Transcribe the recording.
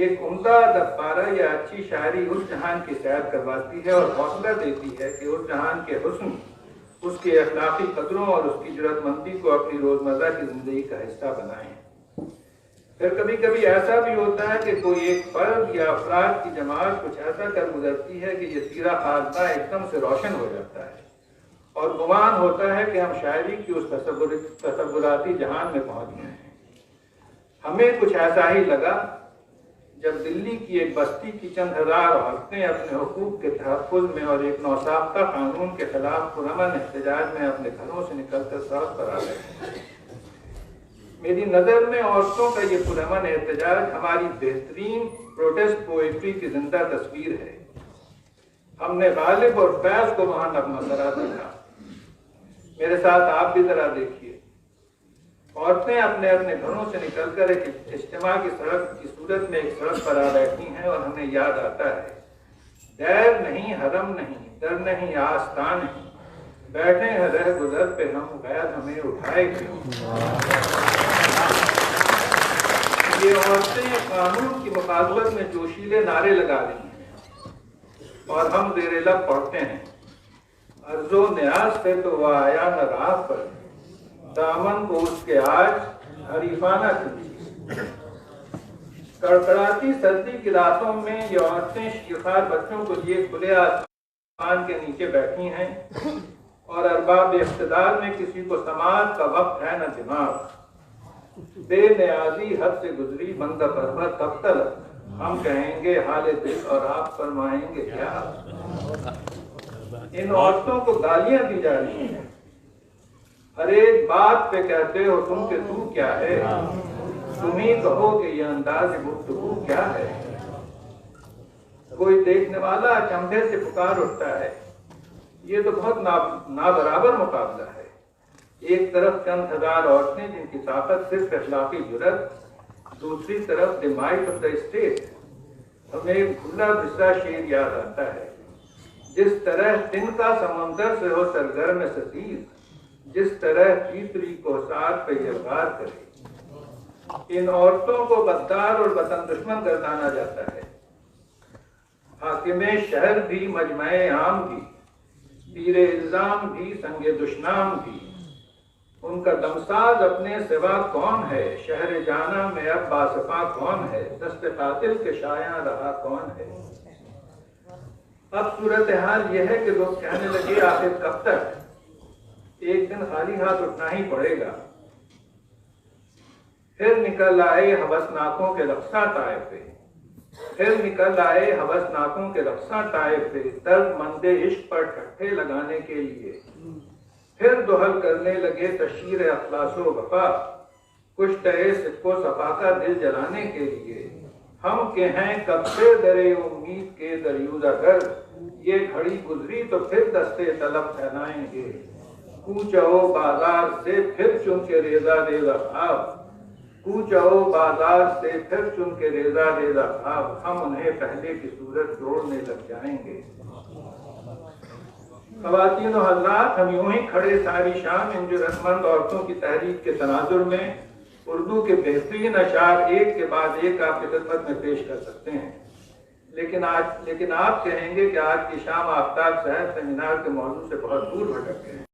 ایک عمدہ ادب یا اچھی شاعری اس جہان کی سیر کرواتی ہے اور حوصلہ دیتی ہے کہ اس جہان کے حسن، اس کے اخلاقی قدروں اور اس کی جرأت مندی کو اپنی روزمرہ کی زندگی کا حصہ بنائیں۔ پھر کبھی کبھی ایسا بھی ہوتا ہے کہ کوئی ایک فرد یا افراد کی جماعت کچھ ایسا کر گزرتی ہے کہ یہ سیرہ خالدہ ایک دم سے روشن ہو جاتا ہے اور گمان ہوتا ہے کہ ہم شاعری کی اس تصوراتی جہان میں پہنچ گئے ہیں۔ ہمیں کچھ ایسا ہی لگا جب دلی کی ایک بستی کی چند ہزار عورتیں اپنے حقوق کے تحفظ میں اور ایک نوساختہ قانون کے خلاف پرامن احتجاج میں اپنے گھروں سے نکل کر سڑک پر آ گئے۔ میری نظر میں عورتوں کا یہ پرامن احتجاج ہماری بہترین پروٹیسٹ پوئٹری کی زندہ تصویر ہے۔ ہم نے غالب اور فیض کو وہاں نغمہ سرا دیکھا۔ میرے ساتھ آپ بھی ذرا دیکھیے، عورتیں اپنے اپنے گھروں سے نکل کر ایک اجتماع کی سڑک کی صورت میں ایک سڑک پر آ بیٹھی ہیں اور ہمیں یاد آتا ہے، دیر نہیں، حرم نہیں، در نہیں، آستان نہیں، بیٹھے ہیں رہ گزر پہ ہم، غیر ہمیں اٹھائے کیوں۔ یہ عورتیں قانون کی مخالفت میں جوشیلے نعرے لگا رہی ہیں اور ہم زیر لب پڑھتے ہیں، عرض و نیاز سے تو وہ آیا نہ راہ پر، دامن کو اس کے آج حریفانہ چنی۔ کڑکڑاتی سردی کی راتوں میں یہ عورتیں شیخار بچوں کو لیے کھلے آسمان کے نیچے بیٹھی ہیں اور ارباب اقتدار میں کسی کو سماعت کا وقت ہے نہ دماغ۔ بے نیازی حد سے گزری بندہ پرور کب تلک، ہم کہیں گے حال دل اور آپ فرمائیں گے کیا۔ ان عورتوں کو گالیاں دی جا رہی ہیں، ہر ایک بات پہ کہتے ہو تم کہ تو کیا ہے، تم ہی کہو کہ یہ انداز گفتگو کیا ہے۔ کوئی دیکھنے والا اچنبھے سے پکار اٹھتا ہے، یہ تو بہت نابرابر مقابلہ ہے۔ ایک طرف چند ہزار عورتیں جن کی طاقت صرف اخلاقی جرأت، دوسری طرف they might of the state. ہمیں ایک کھلا بسرا شعر یاد آتا ہے، جس طرح دن کا سمندر سے ہو سرگرم ستیر، جس طرح تیتری کو ساتھ پہ یلغار کرے۔ ان عورتوں کو غدار اور وطن دشمن گردانا جاتا ہے۔ حاکم شہر بھی، مجمع عام بھی، پیر الزام بھی، سنگ دشنام بھی، ان کا دمساز اپنے سوا کون ہے، شہر جانا میں اب باصفا کون ہے، دست قاتل کے شایاں رہا کون ہے۔ اب صورتحال یہ ہے کہ لوگ کہنے لگے آخر کب تک، ایک دن خالی ہاتھ اٹھنا ہی پڑے گا۔ پھر نکل آئے ہوسناکوں کے رقصہ طائفے، پھر نکل آئے ہوسناکوں کے رقصہ طائفے، درد مند عشق پر ٹھٹھے لگانے کے لیے۔ پھر دہل کرنے لگے تشہیر اخلاص و وفا، کشتہ صدق و صفا کا دل جلانے کے لیے۔ ہم کہ ہیں کب سے درے امید کے دریوزہ گر، یہ گھڑی گزری تو پھر دستے طلب پھیلائیں گے۔ کوچو بازار سے پھر چن کے ریزہ ریزہ خواب، کوچو بازار سے پھر چن کے ریزہ ریزہ خواب، ہم انہیں پہلے کی صورت جوڑنے لگ جائیں گے۔ خواتین و حضرات، ہم یوں ہی کھڑے ساری شام ان جرأت مند عورتوں کی تحریک کے تناظر میں اردو کے بہترین اشعار ایک کے بعد ایک آپ کی خدمت میں پیش کر سکتے ہیں، لیکن آپ کہیں گے کہ آج کی شام آفتاب صاحب سیمینار کے موضوع سے بہت دور بھٹک گئے ہیں۔